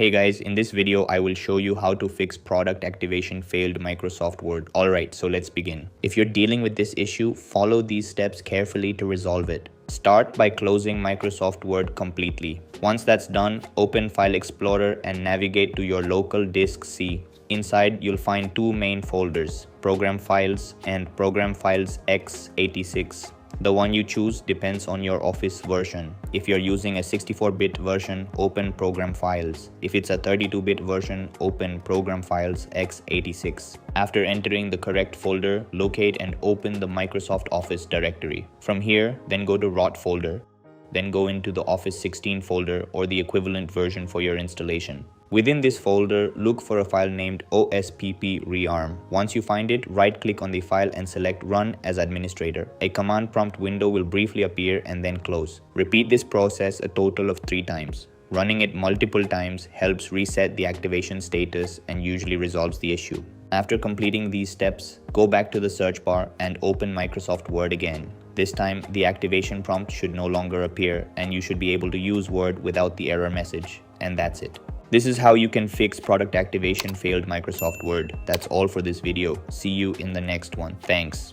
Hey guys, in this video, I will show you how to fix product activation failed Microsoft Word. Alright, so let's begin. If you're dealing with this issue, follow these steps carefully to resolve it. Start by closing Microsoft Word completely. Once that's done, open File Explorer and navigate to your local disk C. Inside, you'll find two main folders, Program Files and Program Files x86. The one you choose depends on your Office version. If you're using a 64-bit version, open Program Files. If it's a 32-bit version, open Program Files x86. After entering the correct folder, locate and open the Microsoft Office directory. From here, then go to Rot folder. Then go into the Office 16 folder or the equivalent version for your installation. Within this folder, look for a file named OSPP rearm. Once you find it, right-click on the file and select Run as administrator. A command prompt window will briefly appear and then close. Repeat this process a total of 3 times. Running it multiple times helps reset the activation status and usually resolves the issue. After completing these steps, go back to the search bar and open Microsoft Word again. This time, the activation prompt should no longer appear and you should be able to use Word without the error message. And that's it. This is how you can fix product activation failed Microsoft Word. That's all for this video. See you in the next one. Thanks.